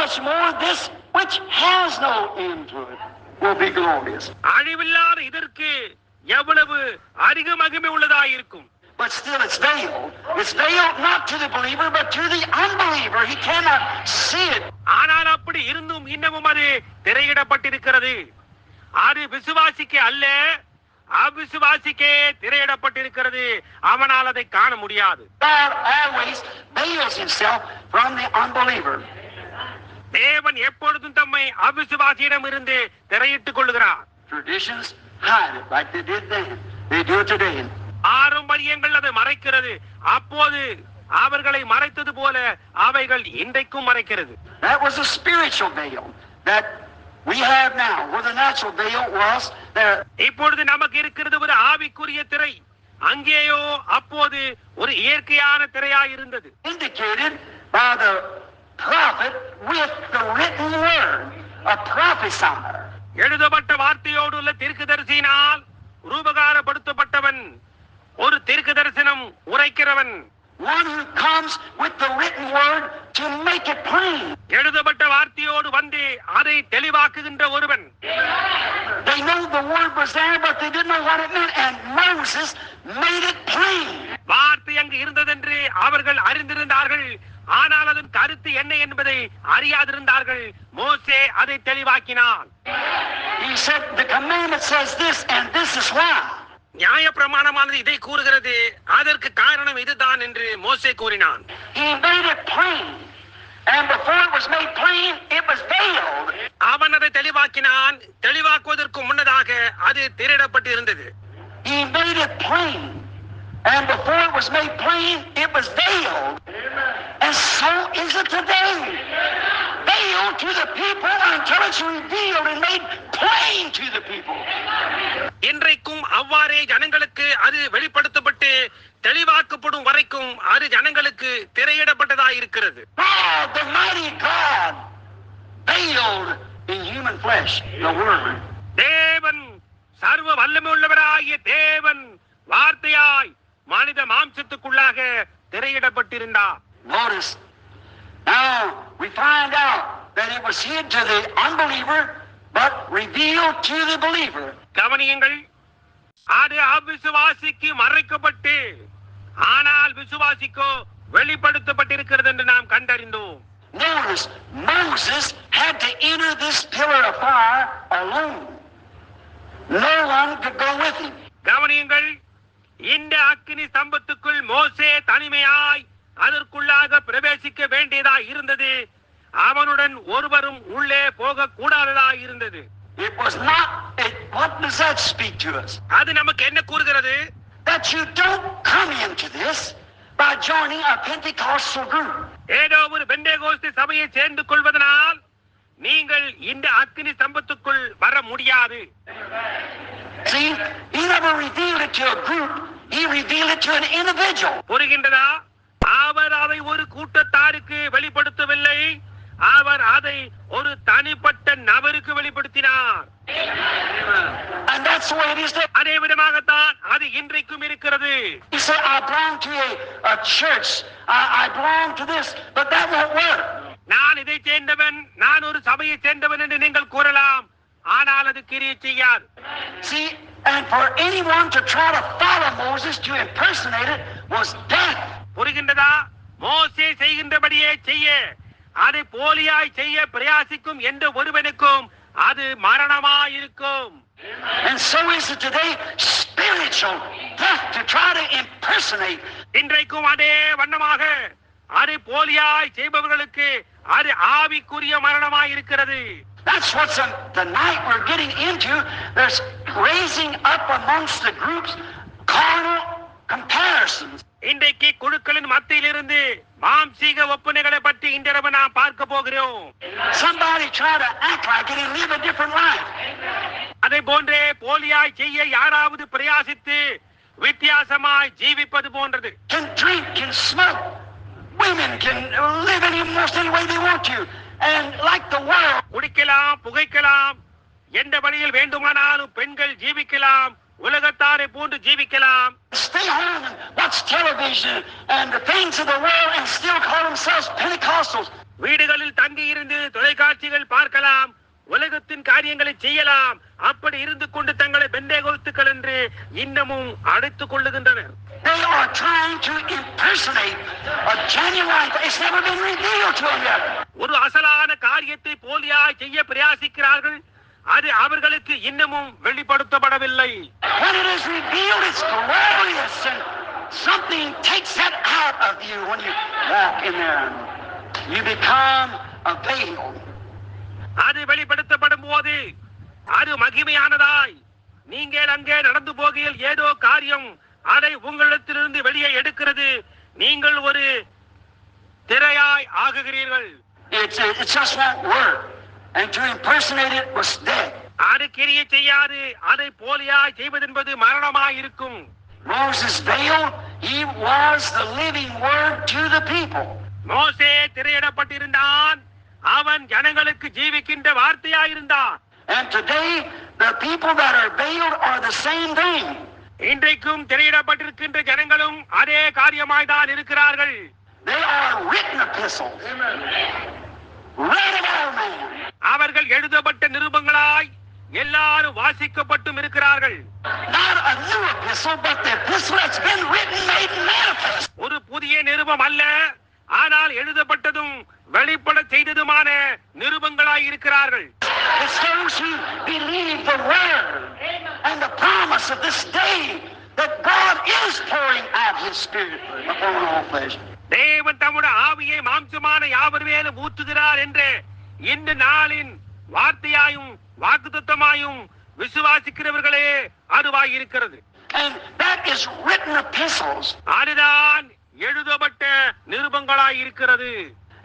much more this which has no end to it will be glorious. அழிவில்லாத இதற்கு எவ்வளவு அதிக மகிமை உள்ளதாக இருக்கும். But still it's veiled. It's veiled not to the believer but to the unbeliever. He cannot see it. ஆனால் அப்படி இருந்தும் இன்னமும் அது திரையிடப்பட்டிருக்கிறது. அது விசுவாசிக்கு அல்ல, அவிசுவாசிக்கே திரையிடப்பட்டிருக்கிறது. அவனால் அதை காண முடியாது. God always veils himself from the unbeliever. தேவன் எப்பொழுதும் தம்மை அவிசுவாசியிடம் இருந்து திரையிட்டுக் கொள்கிறார். Traditions hide it like they did then. They do it today. பாரம்பரியங்கள் அதை மறைக்கிறது. அப்போது அவர்களை மறைத்தது போல அவைகள் இன்றைக்கும் மறைக்கிறது. That was a spiritual veil that we have now, where the natural veil was there. இப்பொழுது நமக்கு இருக்கிறது ஒரு ஆவிக்குரிய திரை. அங்கேயோ அப்போது ஒரு இயற்கையான திரையாய் இருந்தது. Indicated by the prophet with the written word, a prophesier. எழுதப்பட்ட வார்த்தையோடு உள்ள தீர்க்கதரிசியினால் ரூபகாரப்படுத்தப்பட்டவன், ஒரு தீர்க்கதரிசனம் உரைக்கிறவன். One who comes with the written word to make it plain. எழுதப்பட்ட வார்த்தையோடு வந்து அதை தெளிவாக்குகின்ற ஒருவன். They know the word was there but they didn't know what it meant, and Moses made it plain. வார்த்தை அங்கு இருந்ததென்று அவர்கள் அறிந்திருந்தார்கள், ஆனால் அதன் கருத்து என்ன என்பதை அறியாதிருந்தார்கள். மோசே அதை தெளிவாக்கினான். He said the commandment says this and this is why. நியாய பிரமாணமானது இதை கூறுகிறது, அதற்கு காரணம் இதுதான் என்று மோசே கூறினான். He made it plain, and before it was made plain, it was veiled. அவன் அதை தெளிவாக்கினான். தெளிவாக்குவதற்கு முன்னதாக அது திரையிடப்பட்டு இருந்தது. He made it plain, and before it was made plain, it was veiled. And so is it today. Veiled to the people until it's revealed and made plain to the people. இன்றைக்கும் அவ்வாறே ஜனங்களுக்கு அது வெளிப்படுத்தப்பட்டு தெளிவாக்கப்படும் வரைக்கும் அது ஜனங்களுக்கு திரையிடப்பட்டதாக இருக்கிறது. God, the mighty God, veiled in human flesh, the word. தேவன், சர்வ வல்லமை உள்ளவராகிய தேவன் வார்த்தையாய் மனித மாம்சத்துக்குள்ளாக திரையிடப்பட்டிருந்தார். Notice, now we find out that it was hid to the unbeliever but revealed to the believer. கவனியுங்கள், அது அவிசுவாசிக்கு மறைக்கப்பட்டு ஆனால் விசுவாசிக்கோ வெளிப்படுத்தப்பட்டிருக்கிறது என்று நாம் கண்டறிந்தோம். Notice, Moses had to enter this pillar of fire alone. No one could go with him. கவனியுங்கள், இந்த அக்கினி ஸ்தம்பத்துக்குள் மோசே தனிமையாய் அதற்குள்ளாக பிரவேசிக்க வேண்டியதா இருந்தது. அவனுடன் ஒருவரும் உள்ளே போக கூடாததா இருந்தது. It was not. What does that speak to us? அது நமக்கு என்ன கூறுகிறது? That you don't come into this by joining a Pentecostal group. ஏதோ ஒரு பெந்தேகோஸ்து சபையை சேர்ந்து கொள்வதனால் நீங்கள் இந்த அக்கினி ஸ்தம்பத்துக்குள் வர முடியாது. See, he never revealed it to a group. He revealed it to an individual. புரிகின்றதா? அவர் அதை ஒரு கூட்டத்தாருக்கு வெளிப்படுத்தவில்லை, அவர் அதை ஒரு தனிப்பட்ட நபருக்கு வெளிப்படுத்தினார். And that's the way it is today. அதே விதமாகத்தான் அது இன்றைக்கும் இருக்கிறது. He said, I belong to a church. I belong to this, but that won't work. நான் இதை சேர்ந்தவன், நான் ஒரு சபையை சேர்ந்தவன் என்று நீங்கள் கூறலாம், ஆனால் அது கிரியை செய்யாது. See, and for anyone to try to follow Moses to impersonate it was death. புரிகின்றதா? மோசே செய்கின்றபடியே செய்ய, அதை போலியாய் செய்ய பிரயாசிக்கும் எந்த ஒருவனுக்கும் அது மரணமாயிருக்கும். And so is it today, spiritual death to try to impersonate. இன்றைக்கும் அதே வண்ணமாக அதை போலியாய் செய்பவர்களுக்கு அது ஆவிக்குரிய மரணமாயிருக்கிறது. That's what's the night we're getting into. There's raising up amongst the groups carnal comparisons. இன்றைக்கு குழுக்களின் மத்தியிலிருந்து மாம்சீக ஒப்புனைகளை பற்றி இன்றிரவு நாம் பார்க்க போகிறோம். Somebody try to act like it and live a different life. அதை போன்றே போலியாய் செய்ய யாராவது பிரயாசித்து வித்தியாசமாய் ஜீவிப்பது போன்றது. Can drink, can smoke. Women can live in almost any way they want to. And like the world. குடிக்கலாம், புகைக்கலாம், எந்த வழியில் வேண்டுமானாலும் பெண்கள் ஜீவிக்கலாம், உலகத்தாரை போன்று ஜீவிக்கலாம். Stay home and watch television and the things of the world and still call themselves Pentecostal. apostles. வீடுகளில் தங்கி இருந்து தொலைக்காட்சிகள் பார்க்கலாம், உலகத்தின் காரியங்களை செய்யலாம். அப்படி இருந்து கொண்டு தங்களை பெந்தேகோஸ்துக்கள் என்று இன்னமும் அழைத்துக் கொள்ளுகின்றனர். They are trying to impersonate a genuine. It's never been revealed to them yet. ஒரு அசலான காரியத்தை போலியாய் செய்ய பிரயாசிக்கிறார்கள். அது அவர்களுக்கு இன்னமும் வெளிப்படுத்தப்படவில்லை. When it is revealed, it's glorious, and something takes that out of you when you walk in there. You become a veil. அது வெளிப்படுத்தப்படும் போது அது மகிமையானதாய், நீங்கள் அங்கே நடந்து போகையில் ஏதோ காரியம் அதை உங்களிடத்திலிருந்து வெளியே எடுக்கிறது. நீங்கள் ஒரு திரையாய் ஆகுகிறீர்கள். It just won't work, and to impersonate it was dead. அது கிரியை செய்யாது. அதை போலியாய் செய்வதென்பது மரணமாய் இருக்கும். Moses veiled. He was the living word to the people. மோசே திரையிடப்பட்டிருந்தான். அவன் ஜனங்களுக்கு ஜீவிக்கின்ற வார்த்தையாயிருந்தான். And today the people that are veiled are the same thing. இன்றைக்கும் திரையிடப்பட்டிருக்கின்ற ஜனங்களும் அதே காரியமாய் தான் இருக்கிறார்கள். They are written epistles. Read of all men. அவர்கள் எழுதப்பட்ட நிருபங்களாய் எல்லாரும் வாசிக்கப்பட்டும் இருக்கிறார்கள். Not a new epistle, but the epistle that's been written, made manifest. ஒரு புதிய நிருபம் அல்ல, ஆனால் எழுதப்பட்டதும் வெளிப்பட செய்ததுமான நிருபங்களாய் இருக்கிறார்கள். It's those who believe the word and the promise of this day that God is pouring out His Spirit upon all flesh. தேவன் தம்முடைய ஆவியை மாம்சமான யாவர் மேலும் ஊற்றுகிறார் என்று இந்த நாளின் வார்த்தையாயும் வாக்குத்தத்தமாயும் விசுவாசிக்கிறவர்களே அதுவாய் இருக்கிறது. And that is written epistles. அதுதான் எழுதப்பட்ட நிருபங்களாய் இருக்கிறது.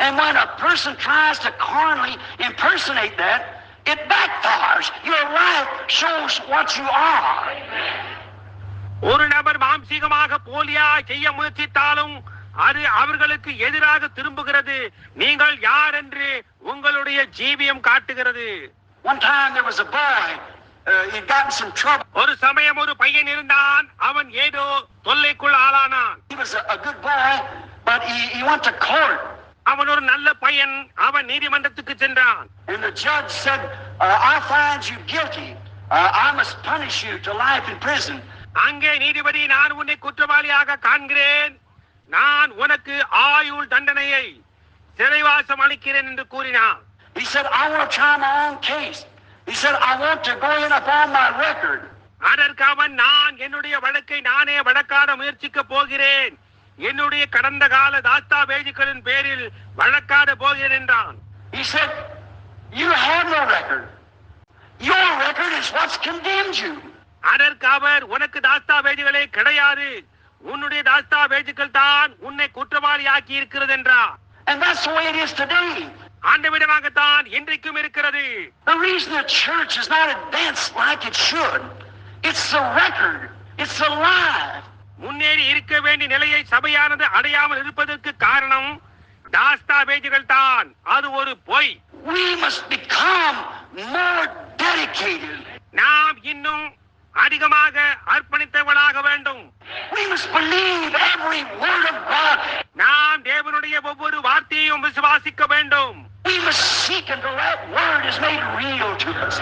And when a person tries to carnally impersonate that, it backfires. Your life shows what you are. ஒரு நபர் மாம்சீகமாக போலியா செய்ய முயற்சித்தாலும் அது அவர்களுக்கு எதிராக திரும்புகிறது. நீங்கள் யார் என்று உங்களுடைய ஜீவியம் காட்டுகிறது. One time there was a boy, he'd gotten some trouble. ஒரு சமயம் ஒரு பையன் இருந்தான். அவன் ஏதோ தொல்லைக்குள் ஆளானான். He was a good boy, but he went to court. அவன் ஒரு நல்ல பையன். அவன் நீதிமன்றத்துக்கு சென்றான். And the judge said, I find you guilty. I must punish you to life in prison. அங்கே நீதிபதி, நான் உன்னை குற்றவாளியாக காண்கிறேன், நான் உனக்கு ஆயுள் தண்டனையை சிறைவாசம் அளிக்கிறேன் என்று கூறினான். He said, I want to try my own case. He said, I want to go in upon my record. அதற்கு அவன், நான் என்னுடைய வழக்கை நானே வழக்காட முயற்சிக்க போகிறேன், என்னுடைய கடந்த கால தாஸ்தாவேஜுகளின் பேரில் வழக்காட போகிறேன் என்றான். He said, you have no record. Your record is what's condemned you. அதற்கு அவர், உனக்கு தாஸ்தாவேஜுகளே கிடையாது, உன்னுடைய தாஸ்தாவேஜுகள் தான் உன்னை குற்றவாளியாக்கி இருக்கிறது என்றார். And that's the way it is today. அந்த விதமாகத்தான் இன்றைக்கும் இருக்கிறது. The reason the church is not advanced like it should, it's the record, it's the lie. முன்னேறி இருக்க வேண்டிய நிலையை சபையானது அடையாமல் இருப்பதற்கு காரணம் தாஸ்தாவேஜுகள் தான். அது ஒரு பொய். We must become more dedicated. நாம் இன்னும் அதிகமாக அர்ப்பணித்தவர்களாக வேண்டும். We must believe every word of God. நாம் தேவனுடைய ஒவ்வொரு வார்த்தையையும் விசுவாசிக்க வேண்டும். We must seek until that word is made real to us.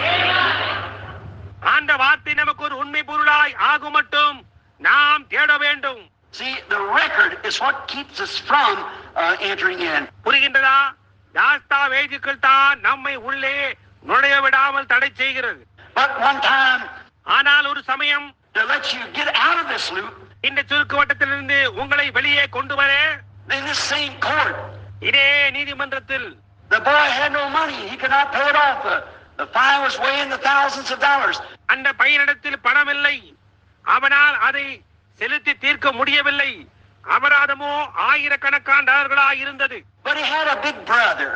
அந்த வார்த்தை நமக்கு ஒரு உண்மை பொருளாய் ஆகும் மட்டும் நாம் தேட வேண்டும். See, the record is what keeps us from entering in. புரிகின்றதா? தாஸ்தாவேஜுகள் தான் நம்மை உள்ளே நுழைய விடாமல் தடை செய்கிறது. But one time, ஆனால் ஒரு சமயம், to let you get out of this loop, இந்த சுருக்கு வட்டத்திலிருந்து உங்களை வெளியே கொண்டு வர, in this same court, இதே நீதிமன்றத்தில் the boy had no money. He could not pay it off. The fine was way in the thousands of dollars. அந்த பையனிடத்தில் பணம் இல்லை. அவனால் அதை செலுத்தி தீர்க்க முடியவில்லை. அபராதமோ ஆயிரக்கணக்கான டாலர்களாய் இருந்தது. But he had a big brother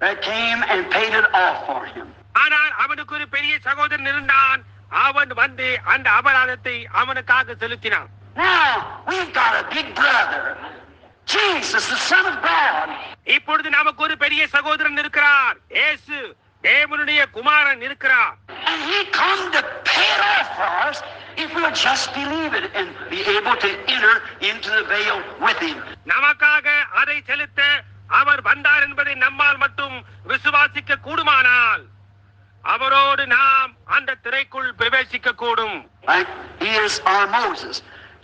that came and paid it off for him. ஆனால் அவனுக்கு ஒரு பெரிய சகோதரன் இருந்தான். அவன் வந்து அந்த அபராதத்தை அவனுக்காக செலுத்தினான். Now we've got a big brother, Jesus, the Son of God. இப்பொழுது நமக்கு ஒரு பெரிய சகோதரன் இருக்கிறார். இயேசு தேவனுடைய குமாரன் இருக்கிறார். And he come to pay it off for us if we'll just believe it and be able to enter into the veil with him. நமக்காக அதை செலுத்த அவர் வந்தார் என்பதை நம்மால் மட்டும் விசுவாசிக்க கூடுமானால் அவரோடு நாம் அந்த திரைக்குள் பிரவேசிக்க கூடும். He is our Moses.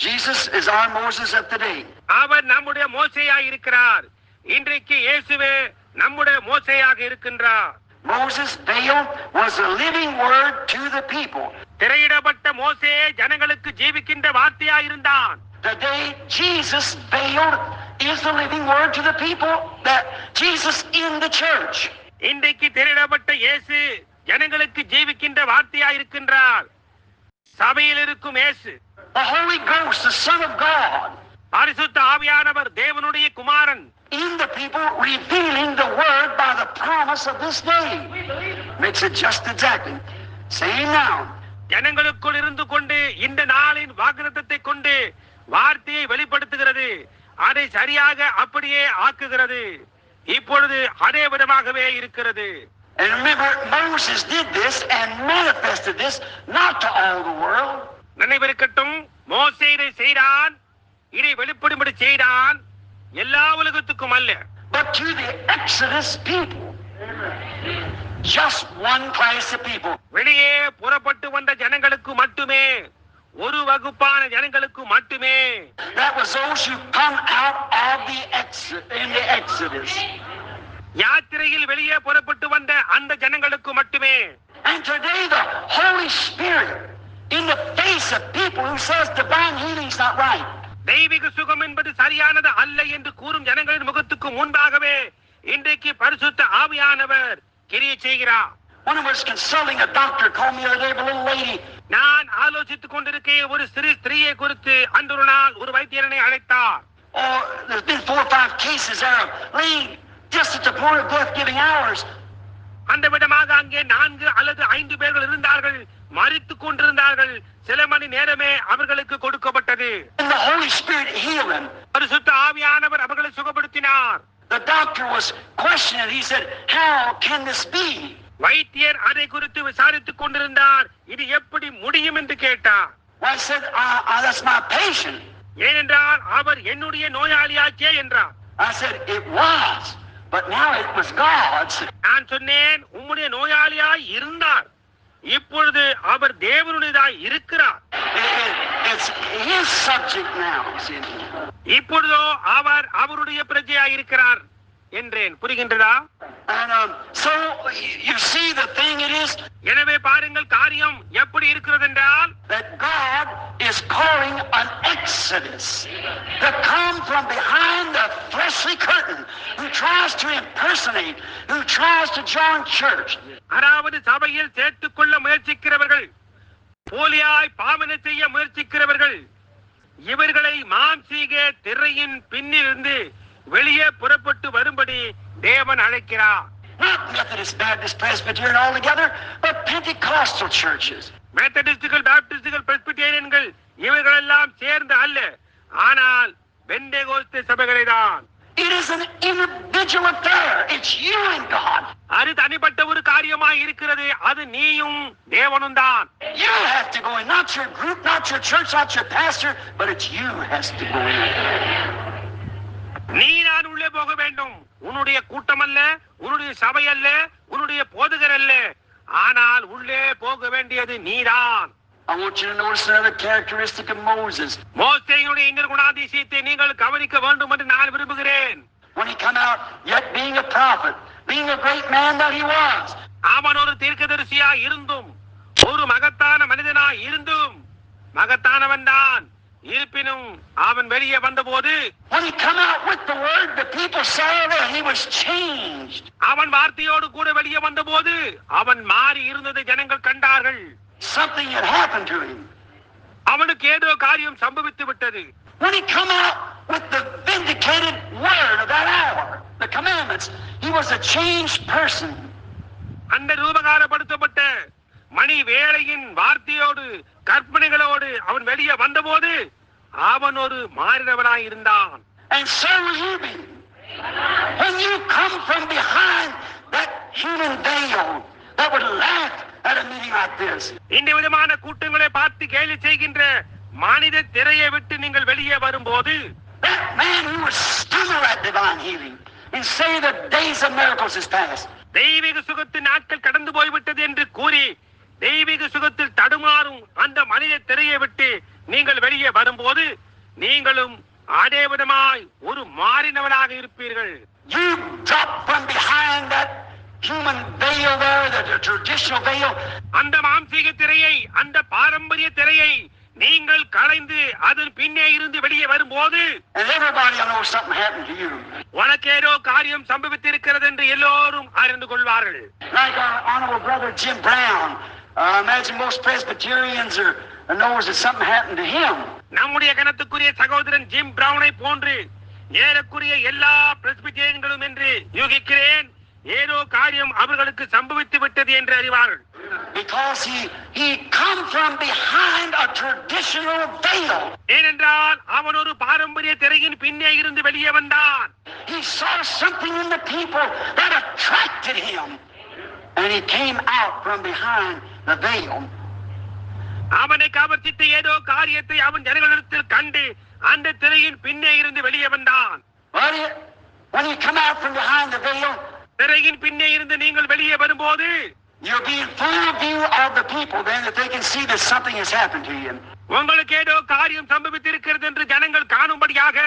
Jesus is our Moses of today. அவர் நம்முடைய மோசேயாய் இருக்கிறார். இன்றைக்கு இயேசுவே நம்முடைய மோசேயாக இருக்கின்றார். Moses veiled was a living word to the people. திரையிடப்பட்ட மோசே ஜனங்களுக்கு ஜீவிக்கின்ற வார்த்தையாய் இருந்தான். Today Jesus veiled is the living word to the people, that Jesus in the church. இன்றைக்கு திரையிடப்பட்ட இயேசு ஜனங்களுக்கு ஜீவிக்கின்ற வார்த்தையாய் இருக்கின்றார். சபையில் இருக்கும் இயேசு, the Holy Ghost, the Son of God, பரிசுத்த ஆவியானவர் தேவனுடைய குமாரன், in the people revealing the word by the promise of this day. Makes it just exactly same now. ஜனங்களுக்குள் இருந்து கொண்டு இந்த நாளின் வாக்குத்தத்தத்தை கொண்டு வார்த்தையை வெளிப்படுத்துகிறது. அதை சரியாக அப்படியே ஆக்குகிறது. இப்பொழுது அதே விதமாகவே இருக்கிறது. And remember, Moses did this and manifested this not to all the world. நினைவிருக்கட்டும், மோசே இதை செய்தான், இதை வெளிப்படும்படி செய்தான், எல்லா உலகத்துக்கும் அல்ல, but to the Exodus people. Just one class of people. வெளியே புறப்பட்டு வந்த ஜனங்களுக்கு மட்டுமே, ஒரு வகுப்பான ஜனங்களுக்கு மட்டுமே. That was those who come out of the Exodus. யாத்திரையில் வெளியே புறப்பட்டு வந்த அந்த ஜனங்களுக்கு மட்டுமே. And today the Holy Spirit in the face of people who says divine healing is not right. தெய்வீக சுகம் என்பது சரியானது அல்ல என்று கூறும் ஜனங்களின் முகத்துக்கு முன்பாகவே இன்றைக்கு பரிசுத்த ஆவியானவர் கிரியை செய்கிறார். When I was consulting a doctor called me the other day, a little lady. நான் ஆலோசித்துக் கொண்டிருக்கேன். ஒரு சிறு ஸ்திரீயை குறித்து அன்று ஒரு நாள் ஒரு வைத்தியரனை அழைத்தார். Oh, there's been 4 or 5 cases there of laying just at the point of death, giving hours. அந்த விதமாக அங்கே 4 அல்லது 5 பேர்கள் இருந்தார்கள், மரித்துக் கொண்டிருந்தார்கள். சில மணி நேரமே அவர்களுக்கு கொடுக்கப்பட்டது. And the Holy Spirit healed them. பரிசுத்த ஆவியானவர் அவர்களை சுகப்படுத்தினார். The doctor was questioning. He said, "How can this be?" வைத்தியர் அதை குறித்து விசாரித்துக் கொண்டிருந்தார். இது எப்படி முடியும் என்று கேட்டார். I said, "That's my patient." ஏனென்றால் அவர் என்னுடைய நோயாளியாச்சே என்றார். I said, "It was, but now it was God's." நான் சொன்னேன், உம்முடைய நோயாளியாய் இருந்தார், இப்பொழுது அவர் தேவனுடையதாய் இருக்கிறார். It's his subject now. இப்பொழுதோ அவர் அவருடைய பிரஜையாய் இருக்கிறார் என்றேன். புரிகின்றதா? And so you see the thing it is. எனவே பாருங்கள், காரியம் எப்படி இருக்கிறது என்றால், that God is calling an exodus to come from behind the fleshly curtain, who tries to impersonate, who tries to join church. அதாவது சபையில் சேர்த்துக் கொள்ள முயற்சிக்கிறவர்கள், போலியாய் பாவனை செய்ய முயற்சிக்கிறவர்கள், இவர்களை மாம்சீக திரையின் பின்னிலிருந்து வெளியே புறப்பட்டு வரும்படி தேவன் அழைக்கிறார். Not Methodist, Baptist, Presbyterian all together, but Pentecostal churches. மெத்தடிஸ்டுகள், பாப்டிஸ்டுகள், பிரெஸ்பிட்டேரியன்கள் இவர்களெல்லாம் சேர்ந்து அல்ல, ஆனால் Pentecost சபைகளைதான். It is an individual affair. It's you and God. அது தனிப்பட்ட ஒரு காரியமாய் இருக்கிறது. அது நீயும் தேவனும் தான். You have to go in, not your group, not your church, not your pastor, but it's you has to go in. நீ நான் உள்ளே போக வேண்டும். உன்னுடைய கூட்டம் அல்ல, உன்னுடைய சபை அல்ல, உன்னுடைய போதகர் அல்ல, ஆனால் உள்ளே போக வேண்டியது நீதான். I want you to notice another characteristic of Moses. மோசேயுடைய இன்னொரு குணாதிசயத்தை நீங்கள் கவனிக்க வேண்டும் என்று நான் விரும்புகிறேன். When he come out, yet being a prophet, being a great man that he was. அவன் ஒரு தீர்க்கதரிசியா இருந்தும், ஒரு மகத்தான மனிதனா இருந்தும், மகத்தானவன் தான். இருப்பினும் அவன் வெளியே வந்தபோது, when he come out with the word, the people saw that he was changed. அவன் வார்த்தையோடு கூட வெளியே வந்தபோது அவன் மாறி இருந்ததை ஜனங்கள் கண்டார்கள். Something had happened to him. அவனுக்கு ஏதோ காரியம் சம்பவித்து விட்டது. When he come out with the vindicated word of that hour, the commandments, he was a changed person. அந்த ரூபகாரப்படுத்தப்பட்ட மணி வேளையின் வார்த்தையோடு கற்பனைகளோடு அவன் வெளியே வந்தபோது அவன் ஒரு மாறினவனாய் இருந்தான். And so will you be. When you come from behind that human veil that would laugh at a meeting like this. இந்த விதமான கூட்டங்களை பார்த்து கேலி செய்கின்ற மனித திரையை விட்டு நீங்கள் வெளியே வரும்போது, that man who was stumbled at divine healing and say the days of miracles is past. தெய்வீக சுகத்தின் நாட்கள் கடந்து போய்விட்டது என்று கூறி தெய்வீக சுகத்தில் தடுமாறும் அந்த மனித திரையை விட்டு நீங்கள் வெளியே வரும்போது நீங்களும் அதே விதமாய் ஒரு மாறினவனாக இருப்பீர்கள். You drop from behind that human veil there, the traditional veil. அந்த மாம்சீக திரையை, அந்த பாரம்பரிய திரையை நீங்கள் களைந்து அதன் பின்னே இருந்து வெளியே வரும்போது and everybody will know something happened to you. உனக்கு ஏதோ காரியம் சம்பவித்திருக்கிறது என்று எல்லோரும் அறிந்து கொள்வார்கள். Like our honorable brother Jim Brown, imagine most Presbyterians knows that something happened to him. நம்முடைய கனத்துக்குரிய சகோதரன் ஜிம் பிரவுனை போன்று ஏறக்குரிய எல்லா பிரெஸ்பிட்டேரியன்களும் என்று யூகிக்கிறேன் ஏதோ காரியம் அவர்களுக்கு சம்பவித்து விட்டது என்று அறிவார்கள். Because he come from behind a traditional veil. ஏனென்றால் அவன் ஒரு பாரம்பரிய திரையின் பின்னே இருந்து வெளியே வந்தான். He saw something in the people that attracted him, and he came out from behind the veil. அவனை கவர்ச்சித்த ஏதோ காரியத்தை அவன் ஜனங்களிடத்தில் கண்டு அந்த திரையின் பின்னே இருந்து வெளியே வந்தான். When you come out from behind the veil, திரையின் பின்னே இருந்து நீங்கள் வெளியே வரும்போது you'll be in full view of the people then that they can see that something has happened to you. உங்களுக்கு ஏதோ காரியம் சம்பவித்திருக்கிறது என்று ஜனங்கள் காணும்படியாக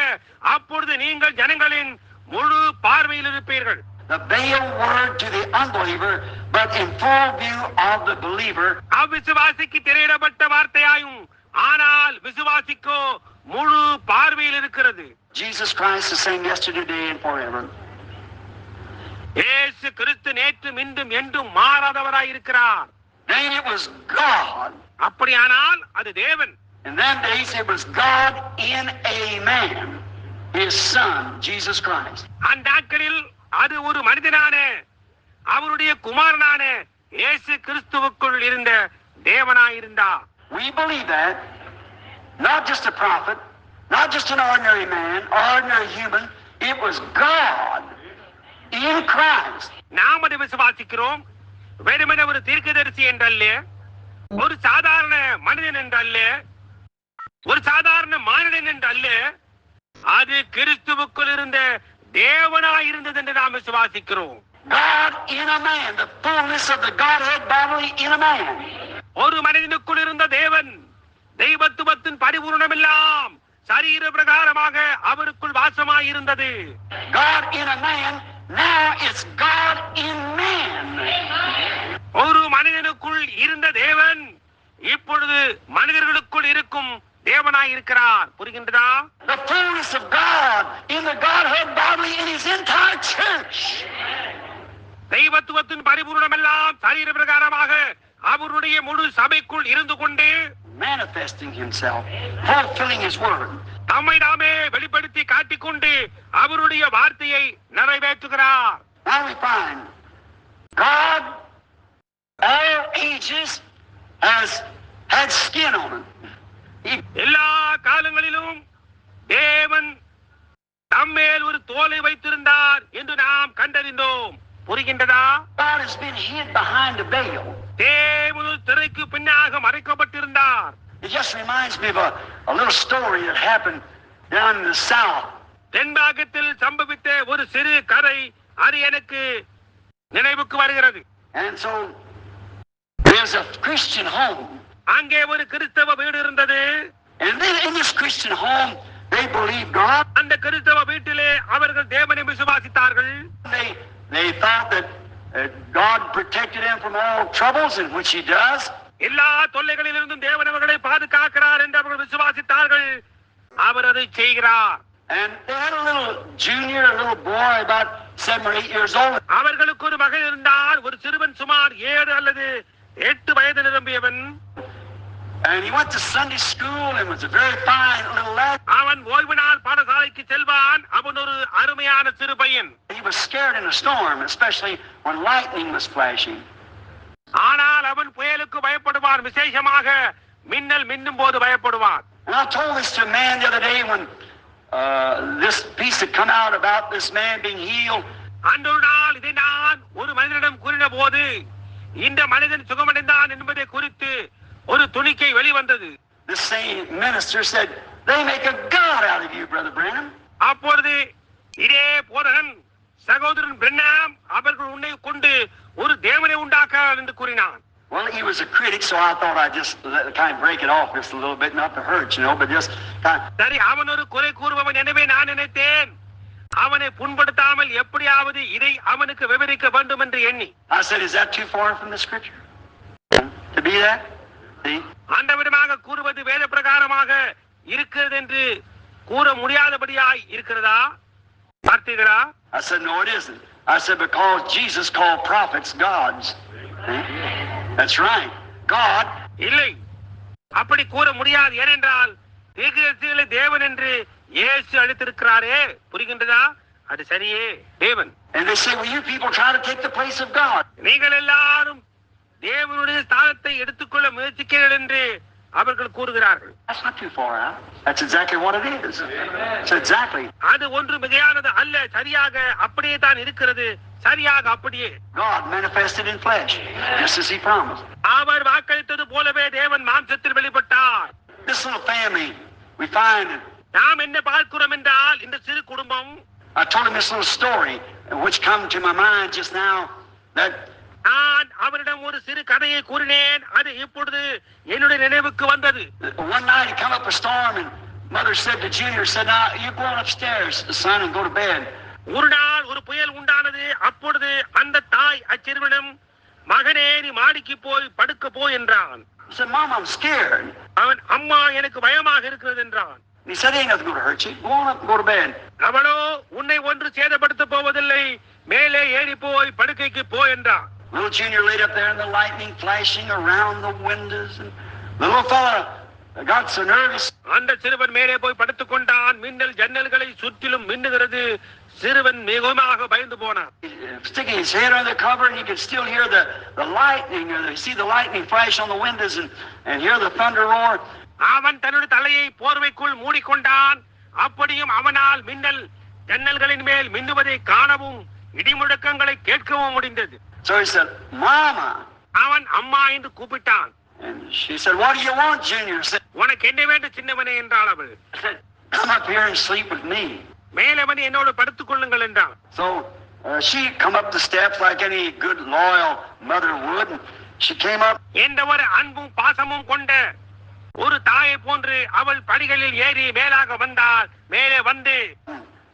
அப்பொழுது நீங்கள் ஜனங்களின் முழு பார்வையில் இருப்பீர்கள். The veil word to the unbeliever, but in full view of the believer. அவிசுவாசிக்கு திரையிடப்பட்ட வார்த்தையாயும் ஆனால் விசுவாசிக்கோ முழு பார்வையில் இருக்கிறது. Jesus Christ the same yesterday, today and forever. இயேசு கிறிஸ்து நேற்றும் இன்றும் என்றும் மாறாதவராய் இருக்கிறார். Then it was God. அப்படியானால் அது தேவன். In them days it was God in a man, his son Jesus Christ. அந்த நாட்களில் அது ஒரு மனிதனான அவருடைய குமாரனான இயேசு கிறிஸ்துவுக்குள் இருந்த தேவனாய் இருந்தார். We believe that, not just a prophet, not just an ordinary man, ordinary human, it was God in Christ. நாம் அதை விசுவாசிக்கிறோம். வெறுமனே ஒரு தீர்க்கதரிசி என்றல்ல, ஒரு சாதாரண மனிதன் என்றல்ல, ஒரு சாதாரண மானிடன் என்றல்ல, அது கிறிஸ்துவுக்குள் இருந்த தேவனாய் இருந்தது என்று நாம் விசுவாசிக்கிறோம். God in a man, the fullness of the Godhead bodily in a man. ஒரு மனிதனுக்குள் இருந்த தேவன் தெய்வத்துவத்தின் பரிபூரணம் எல்லாம் சரீர பிரகாரமாக அவருக்குள் வாசமாய் இருந்தது. God in a man, now it's God in man. ஒரு மனிதனுக்குள் இருந்த தேவன் இப்பொழுது மனிதர்களுக்குள் இருக்கும் தேவனாய் இருக்கிறார். புரிகின்றதா? The fullness of God in the Godhead bodily in his entire church. தெய்வத்துவத்தின் பரிபூரணம் எல்லாம் சரீர பிரகாரமாக அவருடைய முழு சபைக்குள் இருந்து கொண்டு manifesting himself, fulfilling his word. தம்மை நாமே வெளிப்படுத்தி காட்டிக்கொண்டு அவருடைய வார்த்தையை நிறைவேற்றுகிறார். Now we find God all ages has had skin on him. எல்லா காலங்களிலும் தேவன் தம்மேல் ஒரு தோலை வைத்திருந்தார் என்று நாம் கண்டறிந்தோம். புரிகின்றதா? God has been hid behind the veil. தேவன் ஒரு திரைக்கு பின்னாக மறைக்கப்பட்டிருந்தார். It just reminds me of a little story that happened down in the south. தென்பாகத்தில் சம்பவித்த ஒரு சிறு கதை அது எனக்கு நினைவுக்கு வருகிறது. And so there's a Christian home. அங்கே ஒரு கிறிஸ்தவ வீடு இருந்தது. And then in this Christian home they believed God. அந்த கிறிஸ்தவ வீட்டிலே அவர்கள் தேவனை விசுவாசித்தார்கள். They thought that God protected them from all troubles, in which he does. எல்லா தொல்லைகளிலிருந்தும் தேவன் அவர்களை பாதுகாக்கிறார் என்று அவர்கள் விசுவாசித்தார்கள். அவர் அதை செய்கிறார். And they had a little junior, a little boy about 7 or 8 years old. அவர்களுக்கு ஒரு மகன் இருந்தார். ஒரு சிறுவன் சுமார் 7 அல்லது 8 வயது நிரம்பியவன். And he went to Sunday school and was a very fine little lad. அவன் ஓய்வு நாள் பாடசாலைக்கு செல்வான். அவன் ஒரு அருமையான சிறு பையன். He was scared in a storm, especially when lightning was flashing. ஆனால் அவன் புயலுக்கு பயப்படுவான். விசேஷமாக மின்னல் மின்னும் போது பயப்படுவான். And I told this to a man the other day when this piece had come out about this man being healed. அன்றொரு நாள் இதை நான் ஒரு மனிதனிடம் கூறின போது இந்த மனிதன் சுகமடைந்தான் என்பதை குறித்து ஒரு துணிக்கை வெளிவந்தது. This same minister said, "They make a god out of you, Brother Branham." அப்பொழுது இதே போதகன் சகோதரன் பிரண்ணாம் அவர்கள் உன்னை கொண்டு ஒரு தேவனை உண்டாக்குகிறார் என்று கூறினான். Well, he was a critic, so I thought I'd just kind of break it off just a little bit, not to hurt, but just kind of... சரி, அவன் ஒரு குறை கூறுபவன். எனவே நான் நினைத்தேன் அவனை புண்படுத்தாமல் எப்படியாவது இதை அவனுக்கு விவரிக்க வேண்டும் என்று எண்ணி. I said, is that too far from the scripture to be that? See? அந்த விதமாக கூறுவது வேத பிரகாரமாக இருக்கிறது என்று கூற முடியாதபடியாய் இருக்கிறதா? பார்த்தீர்களா? I said, no, it isn't. I said, because Jesus called prophets gods. That's right. God. இல்லை, அப்படி கூற முடியாது. ஏனென்றால் தீர்க்கதரிசிகளை தேவன் என்று இயேசு அழைத்திருக்கிறாரே. புரிகின்றதா? அது சரியே, தேவன். And they say, well, you people try to take the place of God. நீங்கள் எல்லாரும் தேவனுடைய ஸ்தானத்தை எடுத்துக்கொள்ள முயற்சிக்கிறீர்கள் என்று அவர்கள் கூறுகிறார்கள். That's not too far out. That's exactly what it is. It's exactly. அது ஒன்று மிகையானது அல்ல, சரியாக அப்படியே தான் இருக்கிறது, சரியாக அப்படியே. God manifested in flesh, just as He promised. அவர் வாக்களித்தது போலவே தேவன் மாம்சத்தில் வெளிப்பட்டார். This little family, we find. நாம் என்ன பார்க்கிறோம் என்றால் இந்த சிறு குடும்பம். I told him this little story, which come to my mind just now. That. நான் அவரிடம் ஒரு சிறு கதையை கூறினேன், அது இப்பொழுது என்னுடைய நினைவுக்கு வந்தது. One night he come up a storm and mother said to Junior, said, now you go on upstairs, son, and go to bed. ஒரு நாள் ஒரு புயல் உண்டானது. அப்பொழுது அந்த தாய் அச்சிறுவனிடம், மகனே நீ மாடிக்கு போய் படுக்க போ என்றான். He said, Mom, I'm scared. அவன், அம்மா எனக்கு பயமாக இருக்கிறது என்றான். He said, ain't nothing going to hurt you. Go on up and go to bed. அவளோ, உன்னை ஒன்று சேதப்படுத்த போவதில்லை, மேலே ஏறி போய் படுக்கைக்கு போ என்றான். Little Junior laid up there and the lightning flashing around the windows, and the little fella got so nervous. அந்த சிறுவன் மேலே போய் படுத்துக் கொண்டான். மின்னல் ஜன்னல்களை சுற்றிலும் மின்னுகிறது. சிறுவன் மிகவும் பயந்து போனான். Sticking his head under the cover, and he could still hear the lightning, or see the lightning flash on the windows, and hear the thunder roar. அவன் தன்னுடைய தலையை போர்வைக்குள் மூடிக்கொண்டான். அப்படியும் அவனால் மின்னல் ஜன்னல்களின் மேல் மின்னுவதை காணவும் இடிமுழக்கங்களை கேட்கவும் முடிந்தது. So he said, Mama. அவன் அம்மா என்று கூப்பிட்டான். And she said, what do you want, Junior? Said, உனக்கு என்ன வேண்டும் சின்னவனே என்றாள் அவள். come up here and sleep with me. மேலே வந்து என்னோடு படுத்துக் கொள்ளுங்கள் என்றான். So she come up the steps like any good loyal mother would. She came up. எந்த ஒரு அன்பும் பாசமும் கொண்ட ஒரு தாயை போன்று அவள் படிகளில் ஏறி மேலாக வந்தாள். மேலே வந்து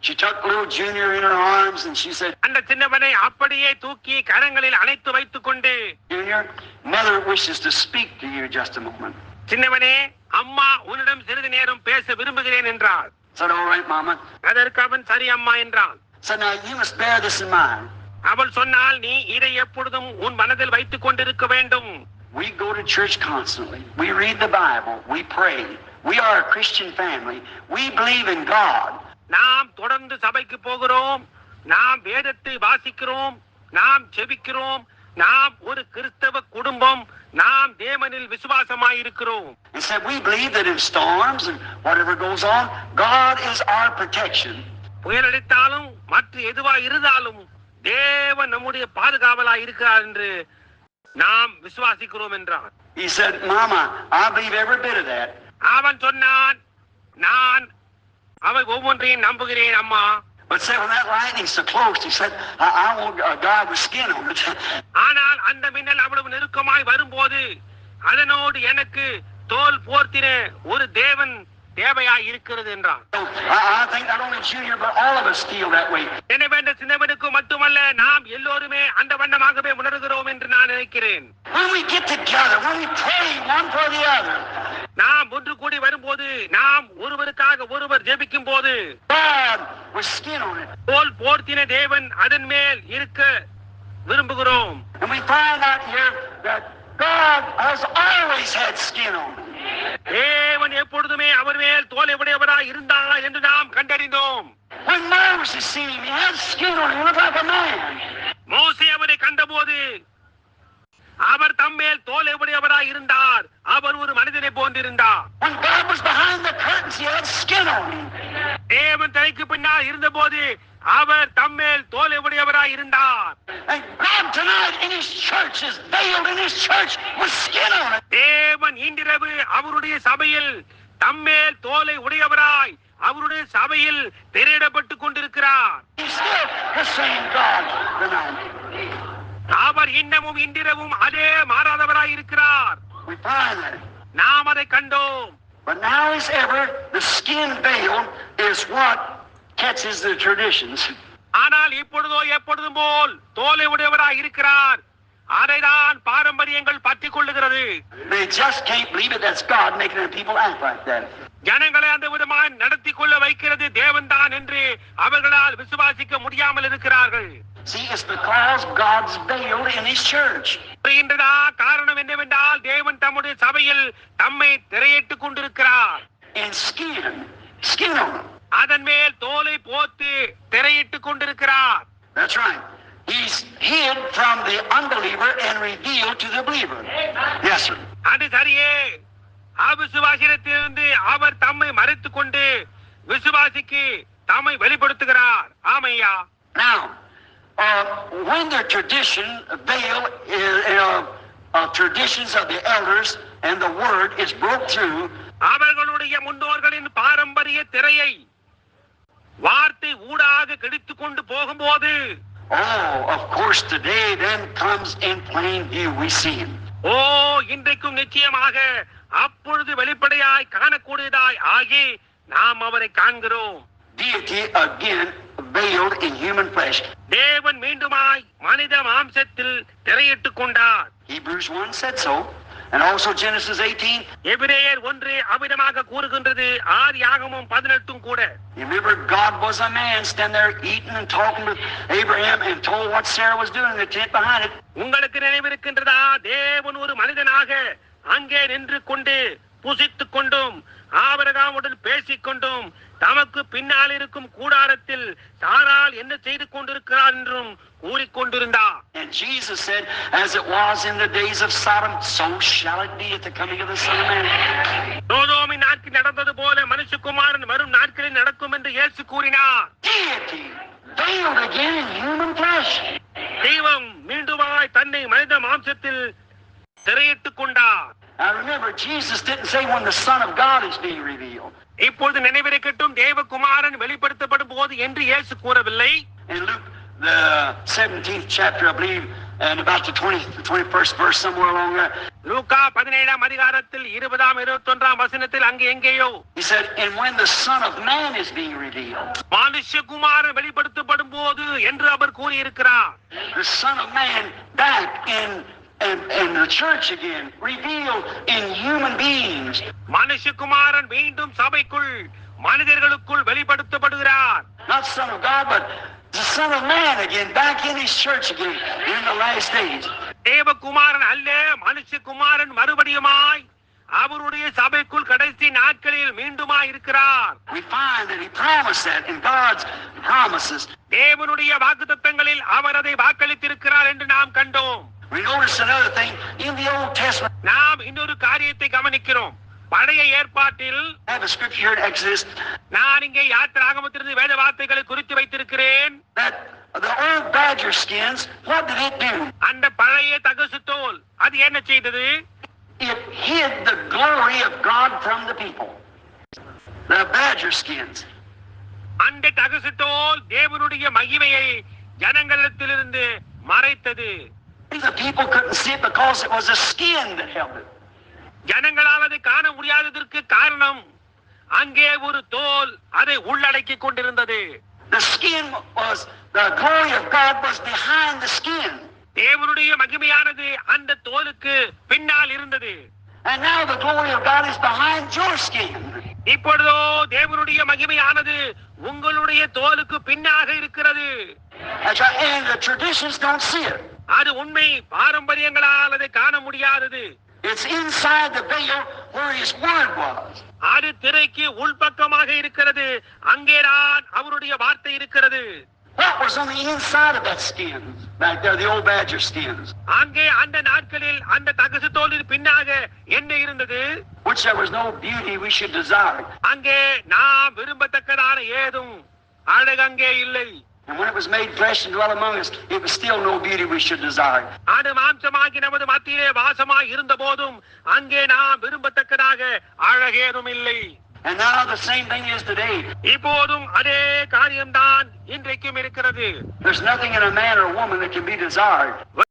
she took little Junior in her arms and she said, அந்த சின்னவனை அப்படியே தூக்கி கரங்களில் அணைத்து வைத்துக் கொண்டு, Junior, mother wishes to speak to you just a moment. சின்னவனே, அம்மா உன்னிடம் சிறிது நேரம் பேச விரும்புகிறேன் என்றாள். Said, all right, Mama. அதற்கு அவன் சரி அம்மா என்றான். Said, now you must bear this in mind. அவள் சொன்னால், நீ இதை எப்பொழுதும் உன் மனதில் வைத்துக் கொண்டிருக்க வேண்டும். We go to church constantly. We read the Bible. We pray. We are a Christian family. We believe in God. நாம் தொடர்ந்து சபைக்கு போகிறோம், நாம் வேதத்தை வாசிக்கிறோம், நாம் ஜெபிக்கிறோம், நாம் ஒரு கிறிஸ்தவ குடும்பம், நாம் தேவனில் விசுவாசமாய் இருக்கிறோம். And said we believe that in storms and whatever goes on, God is our protection. புயலடித்தாலும் மற்ற எதுவா இருந்தாலும் தேவன் நம்முடைய பாதுகாவலாய் இருக்கிறார் என்று நாம் விசுவாசிக்கிறோம் என்றான். He said, Mama, I believe every bit of that. அவன் சொன்னான், நான் அவை ஒவ்வொன்றையும் நம்புகிறேன் அம்மா. But said when that lightning so close, he said, I want a guy with skin on it. ஆனால் அந்த மின்னல் அவ்வளவு நெருக்கமாய் வரும்போது அதனோடு எனக்கு தோல் போர்த்தின ஒரு தேவன் தேவையாய் இருக்கிறது என்றான். I think not only Junior but all of us feel that way. எனவே இந்த சின்னவனுக்கு மட்டுமல்ல, நாம் எல்லோருமே அந்த வண்ணமாகவே உணர்கிறோம் என்று நான் நினைக்கிறேன். When we get together, when we pray one for the other, நாம் ஒன்று கூடி வரும்போது, நாம் ஒருவருக்காக ஒருவர் ஜெபிக்கும் போது, God with skin on it. தோல் போர்த்தின தேவன் அதன் மேல் இருக்க விரும்புகிறோம். And we find out here that God has always had skin on it. தேவன் எப்பொழுதுமே அவர் மேல் தோலை உடையவராய் இருந்தார் என்று நாம் கண்டறிந்தோம். When Moses seen him, he had skin on him, he looked like a man. மோசே அவரை கண்டபோது அவர் தம்மேல் தோலை உடையவராய் இருந்தார், அவர் ஒரு மனிதனை போன்றிருந்தார். When God was behind the curtains, he had skin on him. தேவன் தலைக்கு பின்னால் இருந்தபோது அவர் தம்மேல் தோலை உடையவராய் இருந்தார். And God tonight in his church is veiled in his church with skin on it. தேவன் இன்றிரவு அவருடைய சபையில் தம்மேல் தோலை உடையவராய் அவருடைய சபையில் திரையிடப்பட்டுக் கொண்டிருக்கிறார். He's still the same God tonight. அவர் இன்னமும் இன்றிரவும் அதே மாறாதவராய் இருக்கிறார். We find that. நாம் அதை கண்டோம். But now as ever, the skin veil is what catches the traditions. ஆனால் இப்பொழுதோ எப்பொழுதும் போல் தோலை உடையவராய் இருக்கிறார். அதைதான் பாரம்பரியங்கள் பற்றிக் கொள்ளுகிறது. They just can't believe it. That's God making the people act like that. ஜனங்களை அந்த விதமாய் நடத்தி கொள்ள வைக்கிறது தேவன் தான் என்று அவர்களால் விசுவாசிக்க முடியாமல் இருக்கிறார்கள். See, it's because God's veiled in His church. காரணம் என்னவென்றால் தேவன் தம்முடைய சபையில் தம்மை திரையிட்டுக் கொண்டிருக்கிறார். And skin on them. அதன் மேல் தோலை போத்து திரையிட்டுக் கொண்டிருக்கிறார். That's right. He's hid from the unbeliever and revealed to the believer. Yes, sir. அது சரியே. அவிசுவாசியிடத்திலிருந்து அவர் தம்மை மறைத்துக் கொண்டு விசுவாசிக்கு தம்மை வெளிப்படுத்துகிறார். ஆமையா. Now, when the tradition veil traditions of the elders and the word is broke through, அவர்களுடைய முன்னோர்களின் பாரம்பரிய திரையை வார்த்தை ஊடாக கிழித்துக் கொண்டு போகும்போது, of course today then comes in plain view we see him. இன்றைக்கும் நிச்சயமாக அப்பொழுது வெளிப்படையாய் காணக்கூடியதாய் ஆகி நாம் அவரை காண்கிறோம். Deity again veiled in human flesh. தேவன் மீண்டுமாய் மனித மாம்சத்தில் திரையிட்டுக் கொண்டார். Hebrews 1 said so, and also Genesis 18. எபிரேயர் 1 அவ்விதமாக கூறுகின்றது. ஆதியாகமம் 18 கூட. Remember, God was a man standing there eating and talking with Abraham and told what Sarah was doing in the tent behind it. உங்களுக்கு நினைவிருக்கின்றதா? தேவன் ஒரு மனிதனாக அங்கே நின்று கொண்டு புசித்துக் கொண்டும் ஆபிரகாமுடன் பேசிக் கொண்டும் தமக்கு பின்னால் இருக்கும் கூடாரத்தில் சாராள் என்ன செய்து கொண்டிருக்கிறார் என்றும் கூறிக்கொண்டிருந்தார். And Jesus said, as it was in the days of Sodom, so shall it be at the coming of the Son of Man. சோதோமின் நாட்களில் நடந்தது போல மனுஷகுமாரன் வரும் நாட்களில் நடக்கும் என்று இயேசு கூறினார். Deity veiled again in human flesh. தெய்வம் மீண்டுமாய் தன்னை மனித மாம்சத்தில் திரையிட்டுக் கொண்டார். Now remember, Jesus didn't say when the Son of God is being revealed. இப்பொழுது நினைவிருக்கட்டும், தேவகுமாரன் வெளிப்படுத்தப்படும் போது என்று இயேசு கூறவில்லை. In Luke the 17th chapter, I believe, and about the 21st verse, somewhere along there. லூக்கா 17ஆம் அதிகாரத்தில் 20ஆம் 21ஆம் வசனத்தில் அங்கே எங்கேயோ He said, and when the Son of Man is being revealed. மனுஷகுமாரன் வெளிப்படுத்தப்படும் போது என்று அவர் கூறியிருக்கிறார். The Son of Man back in the church again, revealed in human beings. மனுஷகுமாரன் மீண்டும் சபைக்குள் மனிதர்களுக்குள் வெளிப்படுத்தப்படுகிறார். Not Son of God, but the Son of Man again, back in His church again, in the last days. தேவகுமாரன் அல்ல, மனுஷகுமாரன் மறுபடியுமாய் அவருடைய சபைக்குள் கடைசி நாட்களில் மீண்டுமாய் இருக்கிறார். We find that He promised that in God's promises. தேவனுடைய வாக்குத்தத்தங்களில் அவர் அதை வாக்களித்திருக்கிறார் என்று நாம் கண்டோம். We notice another thing in the Old Testament. நாம் இன்னொரு காரியத்தை கவனிக்கிறோம். பழைய ஏற்பாட்டில் I have a scripture here in Exodus. நான் இங்கே யாத்திராகமத்திலிருந்து வேத வார்த்தைகளை குறித்து வைத்திருக்கிறேன். That the old badger skins, what did it do? அந்த பழைய தகசு தோல் அது என்ன செய்தது? It hid the glory of God from the people. The badger skins. அந்த தகசு தோல் தேவனுடைய மகிமையை ஜனங்களிடத்திலிருந்து மறைத்தது. The people couldn't see it because it was a skin that held it. ஜனங்களால் அதை காண முடியாததற்கு காரணம் அங்கே ஒரு தோல் அதை உள்ளடக்கிக் கொண்டிருந்தது. The skin was, the glory of God was behind the skin. தேவனுடைய மகிமையானது அந்த தோலுக்கு பின்னால் இருந்தது. And now the glory of God is behind your skin. இப்பொழுதோ தேவனுடைய மகிமையானது உங்களுடைய தோலுக்கு பின்னாக இருக்கிறது. And the traditions don't see it. அது உண்மை, பாரம்பரியங்களால் அதை காண முடியாதது. It's inside the veil where His word was. அது திரைக்கு உள்பக்கமாக இருக்கிறது. அங்கேதான் அவருடைய வார்த்தை இருக்கிறது. What was on the inside of that skin back there, the old badger skins? அங்கே அந்த நாட்களில் அந்த தகசு தோலின் பின்னாக என்ன இருந்தது? Which there was no beauty we should desire. அங்கே நாம் விரும்பத்தக்கதான ஏதும் அழகங்கே இல்லை. And when it was made flesh and dwelt among us, it was still no beauty we should desire. அது மாம்சமாகி நமது மத்தியிலே வாசமாய் இருந்த போதும் அங்கே நாம் விரும்பத்தக்கதாக அழகேதும் இல்லை. And now the same thing is today. இப்போதும் அதே காரியம்தான் இன்றைக்கும் இருக்கிறது. There's nothing in a man or woman that can be desired.